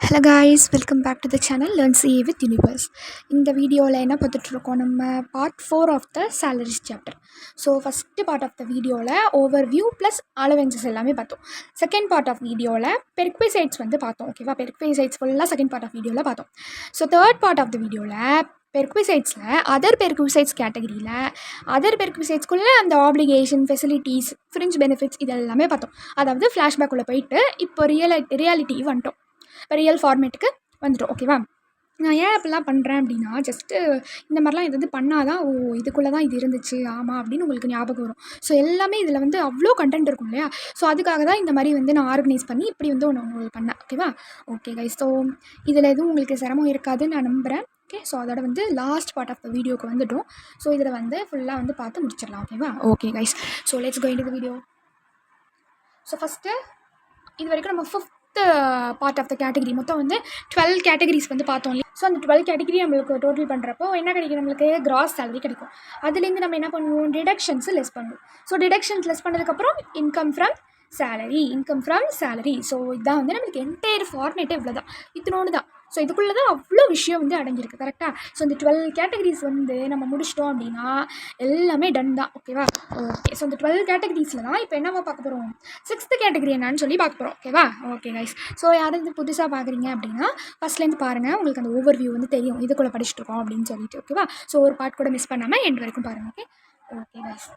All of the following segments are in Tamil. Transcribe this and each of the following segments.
Hello guys, welcome back to the channel learn CA with Universe. இந்த வீடியோவில் என்ன பார்த்துட்ருக்கோம், நம்ம part 4 of the salaries chapter. So first part of the வீடியோவில் ஓவர் வியூ ப்ளஸ் அலவன்சஸ் எல்லாமே பார்த்தோம். செகண்ட் பார்ட் ஆஃப் வீடியோவில் பெர்க்விசைட்ஸ் பார்த்தோம். ஓகேவா, பெர்க்விசைட்ஸ் ஃபுல்லாக செகண்ட் பார்ட் ஆஃப் வீடியோவில் பார்த்தோம். So third part of the வீடியோவில் பெர்க்விசைட்ஸில் அதர் பெர்க்விசைட்ஸ் கேட்டகரியில் அதர் பெர்க்விசைட்ஸ்குள்ளே அந்த ஆப்ளிகேஷன், ஃபெசிலிட்டிஸ், ஃப்ரிஞ்ச் பெனிஃபிட்ஸ் இதெல்லாமே பார்த்தோம். அதாவது ஃப்ளாஷ்பேக்குள்ளே போயிட்டு இப்போ ரியாலிட்டி வந்துட்டோம், இப்போ ரியல் ஃபார்மேட்டுக்கு வந்துட்டோம். ஓகேவா, நான் ஏன் அப்படிலாம் பண்ணுறேன் அப்படின்னா, ஜஸ்ட்டு இந்த மாதிரிலாம் எதாவது பண்ணால் தான் இதுக்குள்ளே தான் இது இருந்துச்சு ஆமாம் அப்படின்னு உங்களுக்கு ஞாபகம் வரும். ஸோ எல்லாமே இதில் அவ்வளோ கண்டென்ட் இருக்கும் இல்லையா. ஸோ அதுக்காக தான் இந்த மாதிரி நான் ஆர்கனைஸ் பண்ணி இப்படி ஒன்று உங்களுக்கு பண்ணேன். ஓகேவா, ஓகே கைஸ். ஸோ இதில் எதுவும் உங்களுக்கு சிரமம் இருக்காதுன்னு நான் நம்புகிறேன். ஓகே, ஸோ அதோட லாஸ்ட் பார்ட் ஆஃப் த வீடியோக்கு வந்துட்டோம். ஸோ இதில் ஃபுல்லாக பார்த்து முடிச்சிடலாம். ஓகேவா, okay guys. So let's go into the video. So first இது வரைக்கும் நம்ம fifth part of the category மொத்தம் 12 கேட்டகரிஸ் பார்த்தோம் இல்லையா. ஸோ அந்த 12 கேட்டகரி நம்மளுக்கு டோட்டல் பண்ணுறப்போ என்ன கிடைக்கும், நம்மளுக்கு கிராஸ் சேலரி கிடைக்கும். அதுலேருந்து நம்ம என்ன பண்ணுவோம், டிடக்ஷன்ஸு லெஸ் பண்ணுவோம். ஸோ டிடக்ஷன்ஸ் லெஸ் பண்ணதுக்கப்புறம் இன்கம் ஃப்ரம் சேலரி. ஸோ இதுதான் நம்மளுக்கு என்டையர் ஃபார்மேட்டே இவ்வளோ தான், இத்தனோடு தான். ஸோ இதுக்குள்ளே தான் அவ்வளோ விஷயம் அடங்கியிருக்கு. கரெக்டாக. ஸோ இந்த 12 கேட்டகரிஸ் நம்ம முடிச்சிட்டோம் அப்படின்னா எல்லாமே டன் தான். ஓகேவா, ஓகே. ஸோ இந்த 12 கேட்டகரிஸில் தான் இப்போ என்னவா பார்க்க போகிறோம், 6th கேட்டகரி என்னன்னு சொல்லி பார்க்க போகிறோம். ஓகேவா, ஓகே கைஸ். ஸோ யாரும் புதுசாக பார்க்குறீங்க அப்படின்னா ஃபஸ்ட்லேருந்து பாருங்கள், உங்களுக்கு அந்த ஓவர்வியூ தெரியும் இதுக்குள்ளே படிச்சுட்ருக்கோம் அப்படின்னு சொல்லிட்டு. ஓகேவா, ஸோ ஒரு பார்ட் கூட மிஸ் பண்ணாமல் எண்ட் வரைக்கும் பாருங்கள். Okay, okay guys.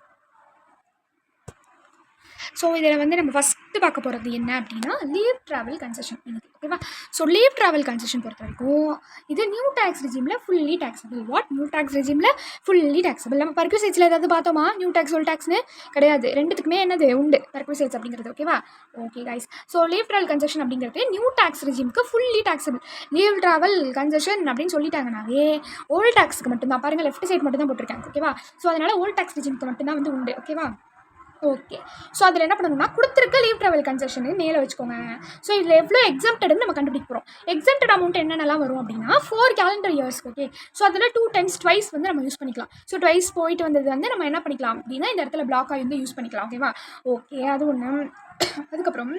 ஸோ இதில் நம்ம ஃபஸ்ட்டு பார்க்க போகிறது என்ன அப்படின்னா, லீவ் ட்ராவல் கன்செஷன் இன்னைக்கு. ஓகேவா, ஸோ லீவ் ட்ராவல் கன்செஷன் பொறுத்த வரைக்கும் இது நியூ டேக்ஸ் ரெஜிமில் ஃபுல்லி டேக்ஸபிள். நியூ டேக்ஸ் ரெஜிமில் ஃபுல்லி டேக்ஸபிள். நம்ம பெர்க்விசைட்ஸில் ஏதாவது பார்த்தோமா, நியூ டேக்ஸ் ஓல்ட் டேக்ஸ்னு கிடையாது, ரெண்டுத்துக்குமே உண்டு பெர்க்விசைட்ஸ் அப்படிங்கிறது. ஓகேவா, okay guys. So leave travel concession அப்படிங்கிறது நியூ டேக்ஸ் ரெஜிமுக்கு fully taxable. Leave travel concession அப்படின்னு சொல்லிட்டாங்கனாவே ஓல்ட் டேக்ஸ்க்கு மட்டும்தான். பாருங்கள், லெஃப்ட் சைட் மட்டும் தான் போட்டிருக்காங்க. ஓகேவா, ஸோ அதனால் ஓல்ட் டேக்ஸ் ரெஜிமுக்கு மட்டும்தான் உண்டு. ஓகேவா, ஓகே. ஸோ அதில் என்ன பண்ணணும்னா, கொடுத்துருக்க லீவ் ட்ராவல் கன்செஷன் மேலே வச்சுக்கோங்க. ஸோ இதில் எவ்வளோ எக்ஸம்ப்டட்னு நம்ம கண்டுபிடிக்க போகிறோம். எக்ஸம்ப்டட் அமௌண்ட் என்னென்னலாம் வரும் அப்படின்னா 4 கேலண்டர் இயர்ஸ்க்கு. ஓகே, ஸோ அதில் 2 times ட்வைஸ் நம்ம யூஸ் பண்ணிக்கலாம். ஸோ ட்வைஸ் போயிட்டு வந்தது நம்ம என்ன பண்ணிக்கலாம் அப்படின்னா இந்த இடத்துல பிளாக் ஆகி யூஸ் பண்ணிக்கலாம். ஓகேவா, ஓகே. அது ஒன்று. அதுக்கப்புறம்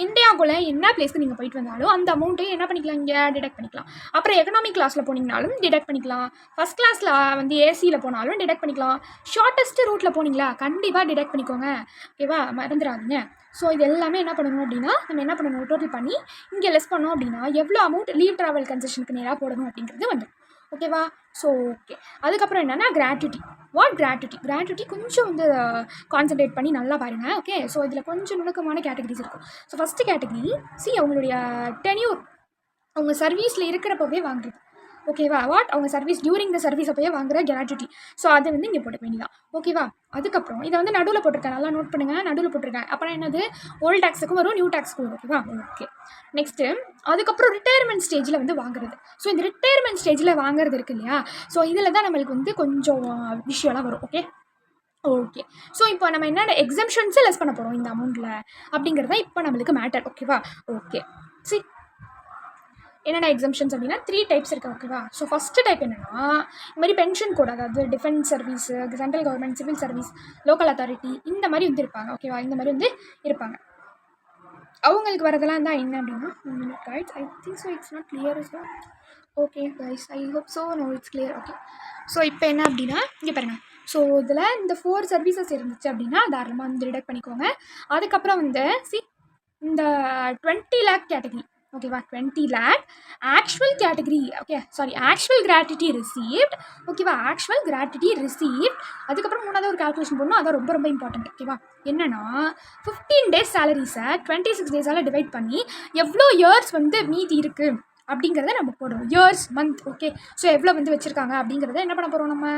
இந்தியாவுக்குள்ளே என்ன பிளேஸ்க்கு நீங்கள் போயிட்டு வந்தாலும் அந்த அமௌண்ட்டையும் என்ன பண்ணிக்கலாம், இங்கே டிடெக்ட் பண்ணிக்கலாம். அப்புறம் எக்கனாமிக் கிளாஸில் போனீங்கனாலும் டிடெக்ட் பண்ணிக்கலாம். ஃபஸ்ட் கிளாஸில் ஏசியில் போனாலும் டிடெக்ட் பண்ணிக்கலாம். ஷார்ட்டஸ்ட் ரூட்டில் போனீங்களா கண்டிப்பாக டிடெக்ட் பண்ணிக்கோங்க. ஓகேவா, மறந்துடாதீங்க. ஸோ இது எல்லாமே என்ன பண்ணணும் அப்படின்னா, நம்ம என்ன பண்ணணும், டோட்டல் பண்ணி இங்கே லெஸ் பண்ணோம் அப்படின்னா எவ்வளோ அமௌண்ட் லீவ் ட்ராவல் கன்செஷனுக்கு நேராக போடணும் அப்படிங்கிறது ஓகேவா. So okay. அதுக்கப்புறம் என்னென்னா கிராட்டுவிட்டி கொஞ்சம் கான்சன்ட்ரேட் பண்ணி நல்லா பாருங்கள். ஓகே, ஸோ இதில் கொஞ்சம் நுணுக்கமான கேட்டகரிஸ் இருக்கும். ஸோ ஃபஸ்ட்டு கேட்டகரி அவங்களுடைய டென்யூர், அவங்க சர்வீஸில் இருக்கிறப்பவே வாங்குறது. ஓகேவா, அவங்க சர்வீஸ் டியூரிங் த சர்வீஸ் அப்போயே வாங்குற கிராட்டுவிட்டி. ஸோ அதை இங்கே போட்டுக்க வேண்டியதான். ஓகேவா, அதுக்கப்புறம் இதை நடுவில் போட்டிருக்கேன், நல்லா நோட் பண்ணுங்கள், நடுவில் போட்டிருக்கேன். அப்புறம் என்னது, ஓல்ட் டேக்ஸுக்கும் வரும், நியூ டேக்ஸுக்கும் வரும். ஓகேவா, ஓகே. நெக்ஸ்ட்டு அதுக்கப்புறம் ரிட்டையர்மெண்ட் ஸ்டேஜில் வாங்குறது. ஸோ இந்த ரிட்டையர்மெண்ட் ஸ்டேஜில் வாங்குறது இருக்கு இல்லையா. ஸோ இதில் தான் நம்மளுக்கு கொஞ்சம் விஷயம்லாம் வரும். Okay, okay. ஸோ இப்போ நம்ம என்னென்ன எக்ஸம்ஷன்ஸை லெஸ் பண்ண போகிறோம் இந்த அமௌண்ட்டில் அப்படிங்கிறது தான் இப்போ நம்மளுக்கு மேட்டர். ஓகேவா, ஓகே. என்னென்ன எக்ஸம்ஷன்ஸ் அப்படின்னா 3 டைப்ஸ் இருக்குது. ஓகேவா, ஸோ ஃபஸ்ட்டு டைப் என்னென்னா, இந்த மாதிரி பென்ஷன் கோட், அதாவது defence service, central government, civil service, local authority, இந்த மாதிரி இருப்பாங்க. ஓகேவா, இந்த மாதிரி இருப்பாங்க. அவங்களுக்கு வரதெல்லாம் தான் என்ன அப்படின்னா, guys I think so it's not clear. So okay guys, I hope so no it's clear. Okay, so இப்போ என்ன அப்படின்னா இங்கே பாருங்கள். ஸோ இதில் இந்த 4 சர்வீசஸ் இருந்துச்சு அப்படின்னா தாராளமாக டிடெக்ட் பண்ணிக்கோங்க. அதுக்கப்புறம் இந்த 20 lakh கேட்டகரி. ஓகேவா, 20 lakh actual category. Okay, actual gratuity received. ஓகேவா, ஆக்சுவல் கிராட்டிவிட்டி ரிசீவ்ட். அதுக்கப்புறம் 3வது ஒரு கால்குலேஷன் பண்ணணும், அதான் ரொம்ப ரொம்ப இம்பார்ட்டன்ட். ஓகேவா, என்னன்னா 15 days சேலரிஸை 26 days டிவைட் பண்ணி எவ்வளோ இயர்ஸ் மீதி இருக்குது அப்படிங்கிறத நம்ம போடுவோம். Years, month. ஓகே, ஸோ எவ்வளோ வச்சுருக்காங்க அப்படிங்கிறத என்ன பண்ண போகிறோம், நம்ம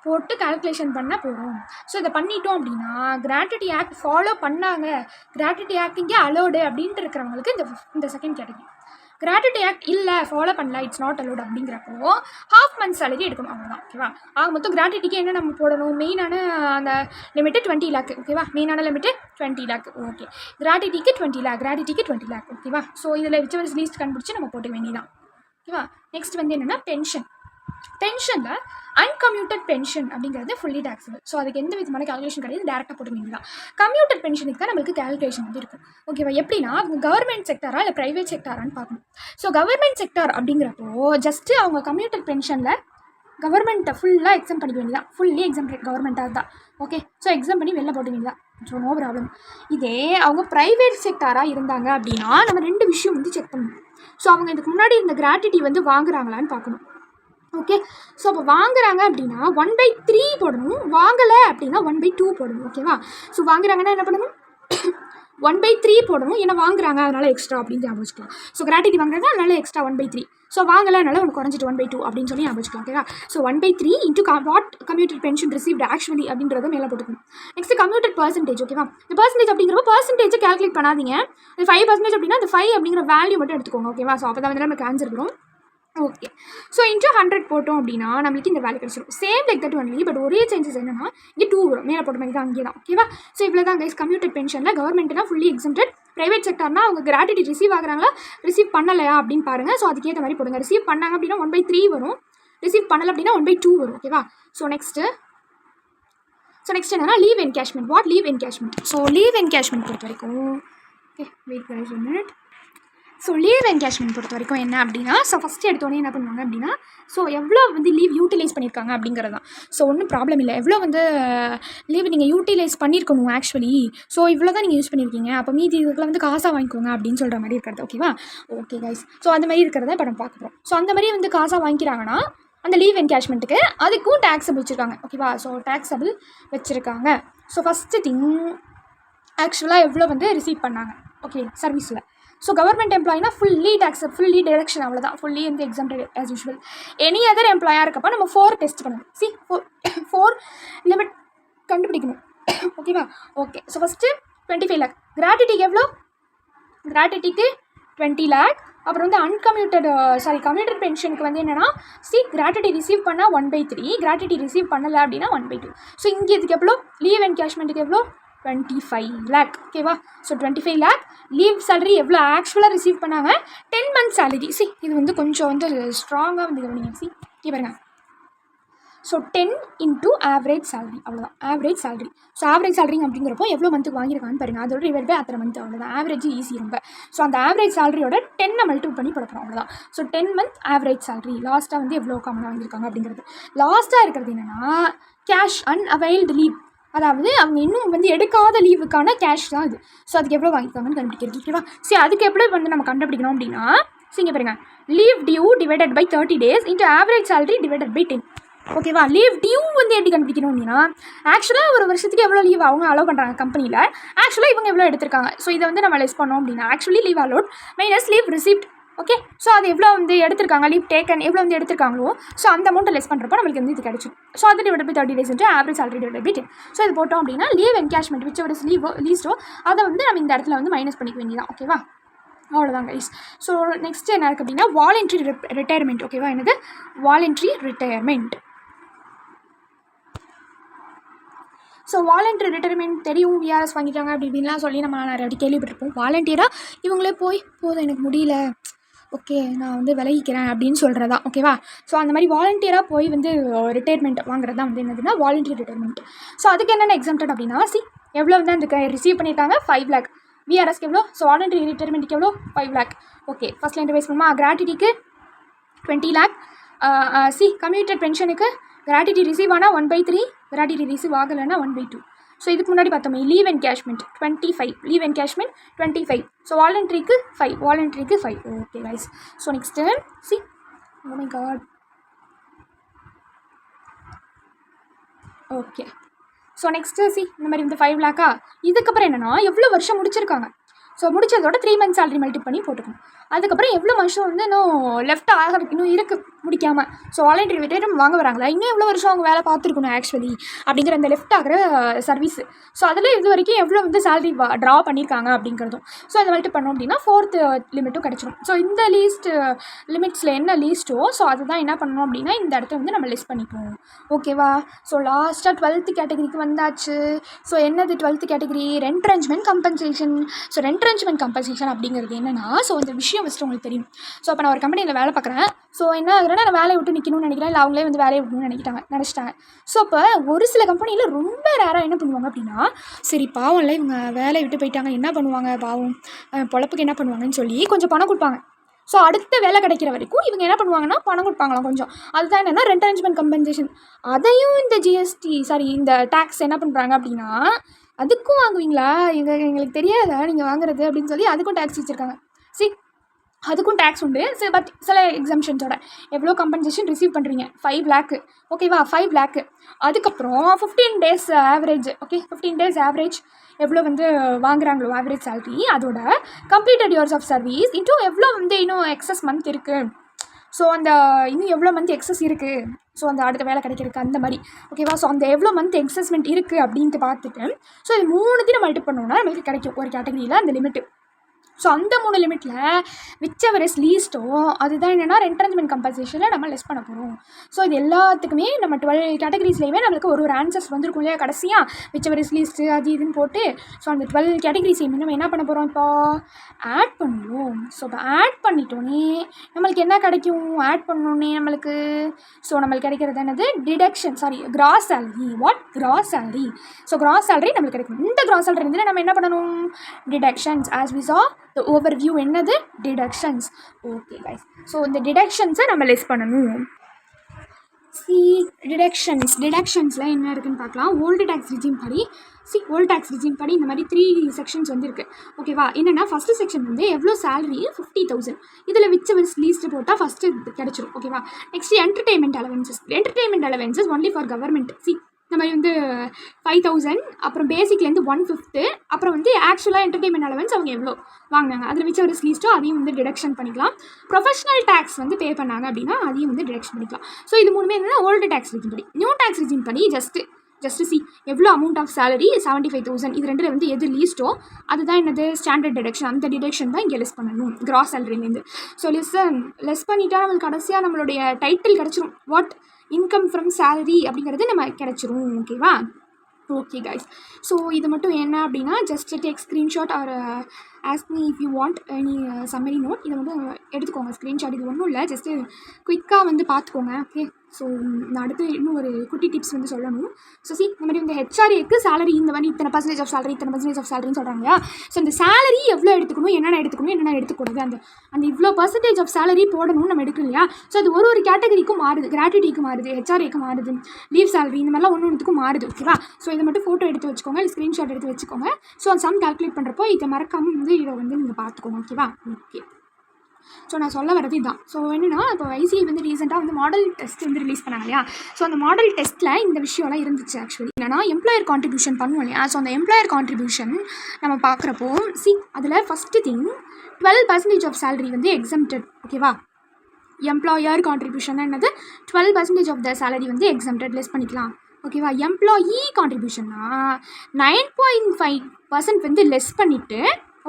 போட்டு கால்குலேஷன் பண்ண போகிறோம். ஸோ இதை பண்ணிட்டோம் அப்படின்னா கிராட்டுவிட்டி ஆக்ட் ஃபாலோ பண்ணாங்க, கிராட்டுவிட்டி ஆக்ட் இங்கே அலோடு அப்படின்ட்டு இருக்கிறவங்களுக்கு இந்த செகண்ட் கேட்டகரி. கிராட்டுவிட்டி ஆக்ட் இல்லை, ஃபாலோ பண்ணல, இட்ஸ் நாட் அலோட் அப்படிங்கிறப்போ ஹாஃப் மந்த் சேலரி எடுக்கணும், அவ்வளோதான். ஓகேவா, மொத்தம் கிராட்டுவிட்டிக்கு என்ன நம்ம போடணும், மெயினான அந்த லிமிட்டு 20 lakh. ஓகேவா, மெயினான லிமிட்டு 20 lakh. ஓகே, கிராட்டுவிட்டிக்கு 20 lakh. ஓகேவா, ஸோ இதில் ரிச்சுவல்ஸ் லீஸ்ட் கண்டுபிடிச்சி நம்ம போட்டு வேண்டியதான். ஓகேவா, நெக்ஸ்ட் என்னென்னா பென்ஷன். பென்ஷனில் அன்கம்யூட்டட் பென்ஷன் அப்படிங்கிறது ஃபுல்லி டேக்ஸபிள். ஸோ அதுக்கு எந்த விதமான கேல்குலேஷன் கிடையாது, டேரெக்டாக போட்டு வேண்டியது தான். கம்யூட்டட் பென்ஷனுக்கு தான் நம்மளுக்கு கேல்குலேஷன் வந்து இருக்கும். ஓகேவா? எப்படின்னா அவங்க கவர்மெண்ட் செக்டாரா இல்லை ப்ரைவேட் செக்டாரான்னு பார்க்கணும். ஸோ கவர்மெண்ட் செக்டார் அப்படிங்கிறப்போ ஜஸ்ட்டு அவங்க கம்யூட்டட் பென்ஷனில் கவர்மெண்ட்டை ஃபுல்லாக எக்ஸாம் பண்ணிக்க வேண்டியதான். ஃபுல்லி எக்ஸாம் கவர்மெண்ட்டாக தான். ஓகே, ஸோ எக்ஸாம் பண்ணி வெளில போட்டு வேண்டியதான். So no problem. இதே அவங்க ப்ரைவேட் செக்டாராக இருந்தாங்க அப்படின்னா நம்ம 2 விஷயம் வந்து செக் பண்ணணும். ஸோ அவங்க இதுக்கு முன்னாடி இந்த கிராட்டிட்டி வந்து வாங்குறாங்களான்னு பார்க்கணும். ஓகே, ஸோ அப்போ வாங்குறாங்க அப்படின்னா 1/3 போடணும், வாங்கலை அப்படின்னா 1/2 போடணும். ஓகேவா? ஸோ வாங்குறாங்கன்னா என்ன பண்ணணும்? 1/3 போடணும், ஏன்னா வாங்குறாங்க அதனால எக்ஸ்ட்ரா அப்படின்னு ஞாபகம் வச்சுக்கலாம். ஸோ கிராட்டிட்டி வாங்குறாங்க அதனால எக்ஸ்ட்ரா 1/3. ஸோ வாங்கலை அதனால உனக்கு குறைஞ்சிட்டு 1/2 அப்படின்னு சொல்லி ஞாபகம் வச்சுக்கலாம். ஓகேவா? So 1/3 into what commuted pension received actually அப்படின்றத மேலே போட்டுக்கணும். Next commuted percentage. ஓகேவா? இந்த பர்சன்டேஜ் அப்படிங்கிறப்ப பர்சன்டேஜை கால்குலேட் பண்ணாதீங்க. இந்த 5% அப்படின்னா அந்த 5 அப்படிங்கிற வேல்யூ மட்டும் எடுத்துக்கோங்க. ஓகேவா? ஸோ அப்போ தான் வந்து நமக்கு ஆன்சர் வரும். ஓகே, ஸோ இன்ட்டு 100 போட்டோம் அப்படின்னா நம்மளுக்கு இந்த வேல்யூ கிடச்சிடும். Same like that only, but ஒரே சேஞ்சஸ் என்னன்னா இங்கே 2 வரும், மேலே போட்ட மாதிரி தான் அங்கே தான். ஓகேவா? ஸோ இவ்வளோ தான் கைஸ் கம்யூட்டட் பென்ஷனில் கவர்மெண்ட்னா ஃபுல்லி எக்ஸம்டட், ப்ரைவேட் செக்டார்னா அவங்க கிராட்டிட்டி ரிசீவ் ஆகுறாங்களா ரிசீவ் பண்ணலையா அப்படின்னு பாருங்கள். ஸோ அதுக்கேற்ற மாதிரி போடுங்க. ரிசீவ் பண்ணாங்க அப்படின்னா 1/3 வரும், ரிசீவ் பண்ணலை அப்படின்னா 1/2 வரும். ஓகேவா? ஸோ நெக்ஸ்ட் என்னன்னா leave encashment. What leave encashment? So leave encashment பொறுத்த வரைக்கும் okay wait guys one minute. So leave encashment பொறுத்த வரைக்கும் என்ன அப்படின்னா, ஸோ ஃபஸ்ட்டு எடுத்தோடனே என்ன பண்ணுவாங்க அப்படின்னா, ஸோ எவ்வளோ வந்து லீவ் யூட்டிலைஸ் பண்ணியிருக்காங்க அப்படிங்கிறது தான். ஸோ ஒன்றும் ப்ராப்ளம் இல்லை, எவ்வளோ வந்து லீவ் நீங்கள் யூட்டிலைஸ் பண்ணியிருக்கணும் ஆக்சுவலி. ஸோ இவ்வளோ தான் நீங்கள் யூஸ் பண்ணியிருக்கீங்க, அப்போ மீதி இதுக்குள்ள வந்து காசாக வாங்கிக்கோங்க அப்படின்னு சொல்கிற மாதிரி இருக்கிறது. ஓகேவா? ஓகே கைஸ், ஸோ அந்த மாதிரி இருக்கிறத இப்போ நம்ம பார்க்க போகிறோம். ஸோ அந்த மாதிரி வந்து காசாக வாங்கிக்கிறாங்கன்னா அந்த லீவ் என்கேஷ்மெண்ட்டுக்கு அதுக்கும் டேக்ஸபிள் வச்சுருக்காங்க. ஓகேவா? ஸோ டேக்ஸபிள் வச்சுருக்காங்க. ஸோ ஃபஸ்ட்டு திங் ஆக்சுவலாக எவ்வளோ வந்து ரிசீவ் பண்ணாங்க ஓகே சர்வீஸில். ஸோ கவர்மெண்ட் எம்ப்ளாயினா ஃபுல்லி டேக்ஸ், ஃபுல்லி டிடக்ஷன், அவ்வளோதான். ஃபுல்லி வந்து exempted as usual. Any other எம்ப்ளாயாக இருக்கப்போ நம்ம 4 டெஸ்ட் பண்ணணும். 4 லிமிட் கண்டுபிடிக்கணும். ஓகேவா? Okay, so first 25 lakh. கிராட்டிட்டிக்கு எவ்வளோ? கிராட்டிட்டிக்கு 20 lakh. அப்புறம் வந்து கம்யூட்டட் பென்ஷனுக்கு வந்து என்னென்னா கிராட்டிட்டி ரிசீவ் பண்ணால் 1/3, கிராட்டிட்டி ரிசீவ் பண்ணலை அப்படின்னா 1/2. ஸோ இங்கே இதுக்கு எவ்வளோ? லீவ் என்கேஷ்மெண்ட்டுக்கு எவ்வளோ? 25 lakh. ஓகேவா? So 25 lakh. லீவ் சேலரி எவ்வளோ ஆக்சுவலாக ரிசீவ் பண்ணாங்க? 10 months சேலரி. இது வந்து கொஞ்சம் வந்து ஸ்ட்ராங்காக வந்து கவனிங்க. பாருங்க. ஸோ 10 into ஆவரேஜ் சேலரி, அவ்வளோதான் average salary. So average salary அப்படிங்கிறப்போ எவ்வளோ மந்த்துக்கு வாங்கியிருக்கான்னு பாருங்கள், அதோட டிவைட் பை அத்தனை மந்த், அவ்வளோதான். ஆவரேஜ் ஈஸி ரொம்ப. ஸோ அந்த ஆவரேஜ் சேலரியோட 10 மல்டிபிள் பண்ணி கொடுக்குறோம், அவ்வளோதான். So 10 month average salary. லாஸ்ட்டாக வந்து எவ்வளோ காமனாக வாங்கியிருக்காங்க அப்படிங்கிறது. லாஸ்ட்டாக இருக்கிறது என்னென்னா கேஷ் அன்அவைல்டு லீவ், அதாவது அவங்க இன்னும் வந்து எடுக்காத லீவுக்கான கேஷ் தான் இது. ஸோ அதுக்கு எவ்வளோ வாங்கியிருக்காங்கன்னு கண்டுபிடிக்கிறது. ஓகேவா? சரி, அதுக்கு எப்படி வந்து நம்ம கண்டுபிடிக்கணும் அப்படின்னா இங்கே பாருங்க, leave due divided by 30 days into average salary divided by 10. ஓகேவா? லீவ் டியூ வந்து எப்படி கண்டுபிடிக்கணும் அப்படின்னா ஆக்சுவலாக ஒரு வருஷத்துக்கு எவ்வளோ லீவ் அவங்க அலோவ் பண்ணுறாங்க கம்பெனியில், ஆக்சுவலாக இவங்க எவ்வளோ எடுத்திருக்காங்க. ஸோ இதை வந்து நம்ம லெஸ் பண்ணோம் அப்படின்னா actually leave allot minus leave receipt. Okay, so அது எவ்வளோ வந்து எடுத்திருக்காங்க, லீவ் டேக்கன் எவ்வளோ வந்து எடுத்திருக்காங்களோ ஸோ அந்த அமௌண்ட்டை லெஸ் பண்ணுறப்போ நம்மளுக்கு வந்து இது கிடைச்சிடும். ஸோ அது divide by 30 days into average salary divide by 10. So இது போட்டோம் அப்படின்னா லீவ் என்கேஷ்மெண்ட் விச் ஒரு லீஸ்ட்டோ அதை வந்து நம்ம இந்த இடத்துல வந்து மைனஸ் பண்ணிக்க வேண்டியதான். ஓகேவா? அவ்வளோதான் கைஸ். ஸோ நெக்ஸ்ட் என்ன இருக்குது அப்படின்னா வாலண்டரி ரிட்டையர்மெண்ட். ஓகேவா? என்னது voluntary retirement. So voluntary retirement தெரியும், விஆர்எஸ் வாங்கிட்டாங்க அப்படி இப்படின்லாம் சொல்லி நம்ம நிறைய வாட்டி கேள்விப்பட்டிருப்போம். வாலண்டியராக இவங்களே போதும் எனக்கு முடியல, ஓகே நான் வந்து விலகிக்கிறேன் அப்படின்னு சொல்கிறதா. ஓகேவா? ஸோ அந்த மாதிரி வாலண்டியராக போய் வந்து ரிட்டையர்மெண்ட் வாங்குறது தான் வந்து என்னதுன்னா வாலண்டரி ரிட்டையர்மெண்ட். ஸோ அதுக்கு என்னென்ன எக்ஸாம்டட் அப்படின்னா எவ்வளோ வந்து அந்த ரிசீவ் பண்ணியிருக்காங்க 5 lakh. விஆர்எஸ்க்கு எவ்வளோ? ஸோ வாலண்டரி ரிட்டையர்மெண்ட்டுக்கு எவ்வளோ? 5 lakh. Okay, first line revise பண்ணுமா? கிராட்டிட்டிக்கு 20 lakh. கம்யூட்டட் பென்ஷனுக்கு கிராட்டிட்டி ரிசீவ் ஆனால் 1/3, கிராட்டிட்டி ரிசீவ் ஆகலைன்னா 1/2. ஸோ இதுக்கு முன்னாடி பார்த்தோமே leave encashment 25, leave encashment 25. So வாலண்டரிக்கு 5. Okay guys. So next oh my god. Okay, so next இந்த மாதிரி வந்து 5 lakh. இதுக்கப்புறம் என்னென்னா எவ்வளோ வருஷம் முடிச்சிருக்காங்க. ஸோ முடிச்சதோட 3 months சேலரி மல்டிபிள் பண்ணி போட்டுக்கணும். அதுக்கப்புறம் எவ்வளோ வருஷம் வந்து இன்னும் லெஃப்ட் ஆகிறதுக்கு இன்னும் இருக்குது முடிக்காமல். ஸோ வாலண்டரி ரிட்டையர்மெண்ட் வாங்க வராங்களா, இன்னும் எவ்வளோ வருஷம் அவங்க வேலை பார்த்துருக்கணும் ஆக்சுவலி அப்படிங்கிற அந்த லெஃப்ட் ஆகிற சர்வீஸ். ஸோ அதில் இது வரைக்கும் எவ்வளோ வந்து சேலரி ட்ரா பண்ணியிருக்காங்க அப்படிங்கிறதும். ஸோ அதை மல்டிபிள் பண்ணோம் அப்படின்னா 4th லிமிட்டும் கிடச்சிடும். ஸோ இந்த லீஸ்ட் லிமிட்ஸில் என்ன லீஸ்ட்டோ ஸோ அதுதான் என்ன பண்ணணும் அப்படின்னா இந்த இடத்த வந்து நம்ம லெஸ் பண்ணிப்போம். ஓகேவா? ஸோ லாஸ்ட்டாக 12th கேட்டகரிக்கு வந்தாச்சு. ஸோ என்னது 12th category? Retrenchment compensation. So retrenchment retrenchment compensation அப்படிங்கிறது என்னென்னா, ஸோ இந்த விஷயம் ஃபஸ்ட்டு உங்களுக்கு தெரியும். ஸோ அப்போ நான் ஒரு கம்பெனியில் வேலை பார்க்குறேன். ஸோ என்ன ஆகுதுன்னா, நான் வேலையை விட்டு நிற்கணும்னு நினைக்கிறேன், இல்லை அவங்களே வந்து வேலையை விடணும்னு நினச்சிட்டாங்க. ஸோ அப்போ ஒரு சில கம்பெனியில் ரொம்ப ரேராக என்ன பண்ணுவாங்க அப்படின்னா, சரி பாவம் இல்லை இவங்க வேலையை விட்டு போயிட்டாங்க, என்ன பண்ணுவாங்க பாவம், பொழப்புக்கு என்ன பண்ணுவாங்கன்னு சொல்லி கொஞ்சம் பணம் கொடுப்பாங்க. ஸோ அடுத்த வேலை கிடைக்கிற வரைக்கும் இவங்க என்ன பண்ணுவாங்கன்னா பணம் கொடுப்பாங்களாம் கொஞ்சம். அதுதான் என்னென்னா ரென்ட்ரென்ச்மெண்ட் கம்பன்சேஷன். அதையும் இந்த இந்த டேக்ஸ் என்ன பண்ணுறாங்க அப்படின்னா, அதுக்கும் வாங்குவீங்களா, எங்களுக்கு தெரியாதா நீங்கள் வாங்குறது அப்படின்னு சொல்லி அதுக்கும் டேக்ஸ் வச்சுருக்காங்க. அதுக்கும் டேக்ஸ் உண்டு. பட் சில எக்ஸம்ஷன்ஸோட எவ்வளோ கம்பன்சேஷன் ரிசீவ் பண்ணுறீங்க, 5 lakh, ஓகேவா, 5 lakh. அதுக்கப்புறம் 15 days average, okay, 15 days average எவ்வளோ வந்து வாங்குறாங்களோ ஆவரேஜ் சேலரி, அதோட completed years of service into எவ்வளோ வந்து இன்னும் எக்ஸஸ் மந்த் இருக்குது, ஸோ அந்த இன்னும் எவ்வளோ மந்த் எக்ஸஸ் இருக்குது, ஸோ அந்த அடுத்த வேலை கிடைக்கிறதுக்கு அந்த மாதிரி, ஓகேவா. ஸோ அந்த எவ்வளோ மந்த் எக்ஸஸ்மெண்ட் இருக்குது அப்படின்ட்டு பார்த்துட்டு, ஸோ இது 3 மல்டிப் பண்ணோன்னா நம்மளுக்கு கிடைக்கும் ஒரு கேட்டகரியில் அந்த லிமிட்டு. ஸோ அந்த 3 லிமிட்டில் விச் எவர் இஸ் லீஸ்ட்டோ அதுதான் என்னென்னா ரென்ட்ரென்ச்மெண்ட் கம்பன்சேஷனில் நம்ம லெஸ் பண்ண போகிறோம். ஸோ இது எல்லாத்துக்குமே நம்ம 12 கேட்டகரிஸ்லேயுமே நம்மளுக்கு ஒரு ஆன்சர்ஸ் வந்துருக்கும் இல்லையா கடைசியாக, விச் எவர் இஸ் லீஸ்ட்டு அது இதுன்னு போட்டு. ஸோ அந்த 12 கேட்டகரிஸையுமே நம்ம என்ன பண்ண போகிறோம், இப்போ ஆட் பண்ணுவோம். ஸோ இப்போ ஆட் பண்ணிட்டோன்னே நம்மளுக்கு என்ன கிடைக்கும், ஆட் பண்ணோன்னே நம்மளுக்கு கிடைக்கிறது என்னது, gross salary. Gross salary. So gross salary நம்மளுக்கு கிடைக்கும். இந்த கிராஸ் சேலரி வந்து நம்ம என்ன பண்ணணும், deductions as we saw the overview என்னது, டிடக்ஷன்ஸ். ஓகே கைஸ், ஸோ இந்த டிடக்ஷன்ஸை நம்ம லெஸ் பண்ணணும். டிடக்ஷன்ஸில் என்ன இருக்குதுன்னு பார்க்கலாம். ஓல்டு டேக்ஸ் ரிஜிம் படி ஓல்டு டேக்ஸ் ரிஜிம் படி இந்த மாதிரி 3 செக்ஷன்ஸ் வந்து இருக்குது, ஓகேவா. என்னென்னா ஃபஸ்ட்டு செக்ஷன் வந்து எவ்வளோ சேலரி, 50,000. இதில் விச் எவர் லீஸ்ட்டு போட்டால் ஃபஸ்ட்டு கிடச்சிரும், ஓகேவா. Next entertainment allowances only for government. இந்த மாதிரி வந்து 5,000, அப்புறம் பேசிக்லேருந்து 1/5, அப்புறம் வந்து ஆக்சுவலாக என்டர்டெயின்மெண்ட் அலவன்ஸ் அவங்க எவ்வளோ வாங்கினாங்க அதில் விச் ஒரு லீஸ்ட்டோ அதையும் வந்து டிடக்ஷன் பண்ணிக்கலாம். ப்ரொஃபஷனல் டேக்ஸ் வந்து பே பண்ணாங்க அப்படின்னா அதையும் வந்து டிடக்ஷன் பண்ணிக்கலாம். ஸோ இது 3 என்னென்னா ஓல்டு டேக்ஸ் ரிஜிம் படி. நியூ டேக்ஸ் ரிஜிம் படி ஜஸ்ட் எவ்வளோ அமௌண்ட் ஆஃப் சேலரி, 75,000. இது ரெண்டில் வந்து எது லீஸ்ட்டோ அதுதான் என்னது ஸ்டாண்டர்ட் டிடக்ஷன். அந்த டிடக்ஷன் தான் இங்கே லெஸ் பண்ணணும் கிராஸ் சேலரிலேருந்து. ஸோ லெஸ் பண்ணிட்டா நம்மளுக்கு கடைசியாக நம்மளுடைய டைட்டில் கிடச்சிரும், வாட் இன்கம் ஃப்ரம் சேலரி அப்படிங்கிறது நம்ம கிடச்சிரும், ஓகேவா. ஓகே கைஸ், ஸோ இது மட்டும் என்ன அப்படின்னா just take screenshot or ask me if you want any summary note. இதை வந்து எடுத்துக்கோங்க ஸ்க்ரீன்ஷாட். இது ஒன்றும் இல்லை, ஜஸ்ட்டு குயிக்காக வந்து பார்த்துக்கோங்க, ஓகே. ஸோ நான் அடுத்து இன்னும் ஒரு குட்டி டிப்ஸ் வந்து சொல்லணும். ஸோ இந்த மாதிரி இந்த ஹெச்ஆர்ஏக்கு சேலரி இந்த மாதிரி இத்தனை பர்சன்டேஜ் ஆஃப் சேலரின்னு சொல்கிறாங்க இல்லையா. ஸோ இந்த சேலரி எவ்வளோ எடுத்துக்கணும், என்னென்ன எடுத்துக்கூடாது, அந்த இவ்வளோ பர்சன்டேஜ் ஆஃப் சேலரி போடணும்னு நம்ம எடுக்கணும் இல்லையா. ஸோ அது ஒரு கேட்டகரிக்கும் மாறுது, கிராட்டுவிட்டிக்கு மாறுது, ஹெச்ஆர்ஏக்கு மாறுது, லீவ் சேலரி இந்த மாதிரிலாம் ஒன்றுத்துக்கும் மாறுது, ஓகேவா. ஸோ இதை மட்டும் ஃபோட்டோ எடுத்து வச்சுக்கோங்க, இல்லை ஸ்க்ரீன்ஷாட் எடுத்து வச்சுக்கோங்க. ஸோ சம் கால்குலேட் பண்ணுறப்போ இதை மறக்காமல் வந்து இதை வந்து நீங்கள் பார்த்துக்கோங்க, ஓகேவா. ஓகே, ஸோ நான் சொல்ல வரது இதுதான். ஸோ என்னென்னா இப்போ ஐசிஐ வந்து ரீசெண்டாக வந்து மாடல் டெஸ்ட் வந்து ரிலீஸ் பண்ணாங்க இல்லையா. ஸோ அந்த மாடல் டெஸ்ட்டில் இந்த விஷயம்லாம் இருந்துச்சு. ஆக்சுவலி என்னன்னா எம்ப்ளாயர் கான்ட்ரிபியூஷன் பண்ணுவோம் இல்லையா. ஸோ அந்த எம்ப்ளாயர் கான்ட்ரிபியூஷன் நம்ம பார்க்குறப்போ அதில் ஃபஸ்ட்டு திங் 12% ஆஃப் சேலரி வந்து எக்ஸம்டட், ஓகேவா. எம்ப்ளாயர் கான்ட்ரிபியூஷன் என்னது 12% ஆஃப் த சேலரி வந்து எக்ஸம்டட், லெஸ் பண்ணிக்கலாம், ஓகேவா. எம்ப்ளாயி கான்ட்ரிபியூஷன்னா 9.5% வந்து லெஸ் பண்ணிவிட்டு,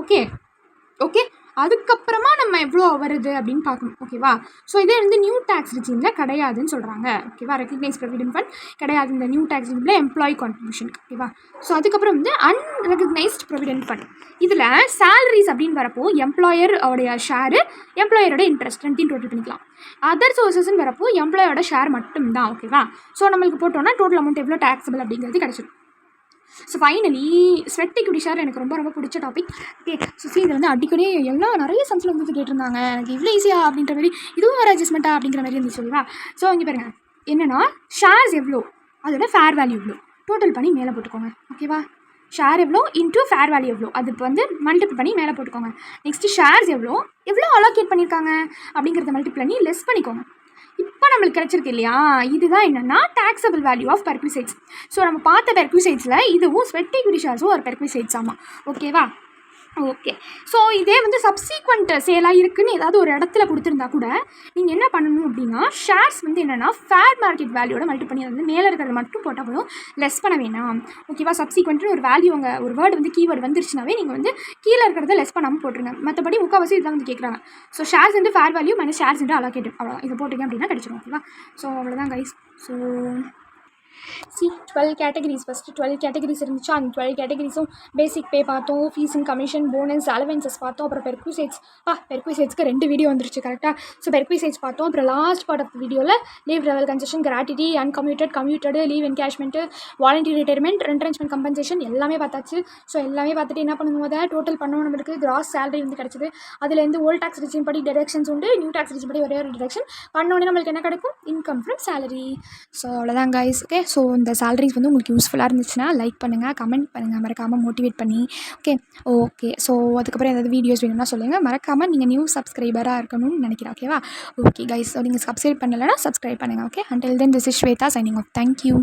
ஓகே அதுக்கப்புறமா நம்ம எவ்வளோ வருது அப்படின்னு பார்க்கணும், ஓகேவா. ஸோ இதே வந்து நியூ டேக்ஸ் ரிஜிமில் கிடையாதுன்னு சொல்கிறாங்க, ஓகேவா. ரெகக்னைஸ் ப்ரொவிடென்ட் ஃபண்ட் கிடையாது இந்த நியூ டேக்ஸ் ரிஜிமில் எம்ப்ளாயி கான்ட்ரிபியூஷன், ஓகேவா. ஸோ அதுக்கப்புறம் வந்து அன்ரெகக்னைஸ்ட் ப்ரொவிடென்ட் ஃபண்ட் இதில் சேலரிஸ் அப்படின்னு வரப்போ எம்ப்ளாயரோடைய ஷேரு, எம்ப்ளாயரோட இன்ட்ரெஸ்ட் ரெண்டையும் டோட்டல் பண்ணிக்கலாம். அதர் சோர்ஸஸ்ன்னு வரப்போ எம்ப்ளாயோட ஷேர் மட்டும்தான், ஓகேவா. ஸோ நம்மளுக்கு போட்டோன்னா டோட்டல் அமௌண்ட் எவ்வளோ டேக்ஸபிள் அப்படிங்கிறது கிடச்சிடும். So finally sweat equity share எனக்கு ரொம்ப பிடிச்ச டாபிக், ஓகே. ஸோ இதில் வந்து அடிக்கடி நிறைய சம்ஸில் வந்து கேட்டிருந்தாங்க, எனக்கு இவ்வளோ ஈஸியாக அப்படின்ற மாதிரி, இதுவும் ஒரு அட்ஜஸ்ட்மெண்ட்டாக அப்படிங்கிற மாதிரி இருந்துச்சு, ஓகேவா. ஸோ இங்கே பாருங்கள் என்னென்னா ஷேர்ஸ் எவ்வளோ அதோட ஃபேர் வேல்யூ எவ்வளோ டோட்டல் பண்ணி மேலே போட்டுக்கோங்க, ஓகேவா. ஷேர் எவ்வளோ இன்ட்டு ஃபேர் வேல்யூ எவ்வளோ அது இப்போ வந்து மல்டிபிள் பண்ணி மேலே போட்டுக்கோங்க. நெக்ஸ்ட்டு ஷேர்ஸ் எவ்வளோ அலோகேட் பண்ணியிருக்காங்க அப்படிங்கிறத மல்டிபிள் பண்ணி லெஸ் பண்ணிக்கோங்க. இப்போ நம்மளுக்கு கிடச்சிருக்கு இல்லையா, இதுதான் என்னென்னா டேக்ஸபிள் வேல்யூ ஆஃப் பெர்க்விசைட்ஸ். ஸோ நம்ம பார்த்த பெர்க்விசைட்ஸில் இதுவும் ஸ்வெட் ஈக்விட்டி ஷேர்ஸும் ஒரு பெர்க்விசைட்ஸ், ஆமாம், ஓகேவா. ஓகே, ஸோ இதே வந்து சப்சீக்வெண்ட் சேலாக இருக்குதுன்னு ஏதாவது ஒரு இடத்துல கொடுத்துருந்தா கூட நீங்கள் என்ன பண்ணணும் அப்படின்னா ஷேர்ஸ் வந்து என்னென்னா ஃபேர் மார்க்கெட் வேல்யூட மல்டிபிள் பண்ணி வந்து மேலே இருக்கிறத மட்டும் போட்டால் போதும், லெஸ் பண்ண வேணாம், ஓகேவா. சப்சீக்வெண்ட்னு ஒரு வேல்யூ உங்கள் ஒரு வேர்டு வந்து கீவேர்டு வந்துருச்சுனாவே நீங்கள் வந்து கீழே இருக்கிறத லெஸ் பண்ணாமல் போட்டுருங்க. மற்றபடி முக்கால்வாசி இதெல்லாம் வந்து கேட்குறாங்க. ஸோ ஷேர்ஸ் வந்து ஃபேர் வேல்யூ மைனஸ் ஷேர்ஸ் வந்து அலோகேட், அவ்வளோ இதை போட்டுங்க அப்படின்னா கிடச்சிடும், ஓகேவா. ஸோ அவ்வளோதான் guys. So 12 categories first 12 categories இருந்துச்சு. அந்த 12 கேட்டகரிஸும் பேசிக் பே பார்த்தோம், fees and commission, bonus, allowances பார்த்தோம். அப்புறம் பெர்க்விசைட்ஸ்க்கு 2 வீடியோ வந்துருச்சு கரெக்டாக. ஸோ பெர்க்விசைட்ஸ் பார்த்தோம். அப்புறம் லாஸ்ட் பார்ட் ஆஃப் வீடியோவில் leave travel concession, gratuity, uncommuted, commuted, leave encashment, voluntary retirement, retrenchment compensation எல்லாமே பார்த்தாச்சு. ஸோ எல்லாமே பார்த்துட்டு என்ன பண்ணுவோம், அதை டோட்டல் பண்ணோம். நம்மளுக்கு கிராஸ் சேலரி வந்து கிடச்சிது. அதுலேருந்து ஓல்ட் டேக்ஸ் ரிஜிம் படி டிடக்ஷன்ஸ் உண்டு, நியூ டேக்ஸ் ரிஜிம் படி ஒரே ஒரு டிடக்ஷன் பண்ணோன்னே நம்மளுக்கு என்ன கிடைக்கும், இன்கம் ஃப்ரம் சேலரி. ஸோ அவ்வளோதான் கைஸ். ஓகே, ஸோ இந்த சேலரிஸ் வந்து உங்களுக்கு யூஸ்ஃபுல்லாக இருந்துச்சுன்னா லைக் பண்ணுங்கள், கமெண்ட் பண்ணுங்கள், மறக்காமல் மோட்டிவேட் பண்ணி. ஓகே ஸோ அதுக்கப்புறம் ஏதாவது வீடியோஸ் வேணும்னா சொல்லுங்கள். மறக்காமல் நீங்கள் நியூ சப்ஸ்கிரைபராக இருக்கணும்னு நினைக்கிறேன். ஓகேவா? ஓகே கைஸ், ஸோ நீங்கள் சப்ஸ்கிரைப் பண்ணலைன்னா சப்ஸ்கிரைப் பண்ணுங்கள். Okay, until then this is Shweta signing off. Thank you.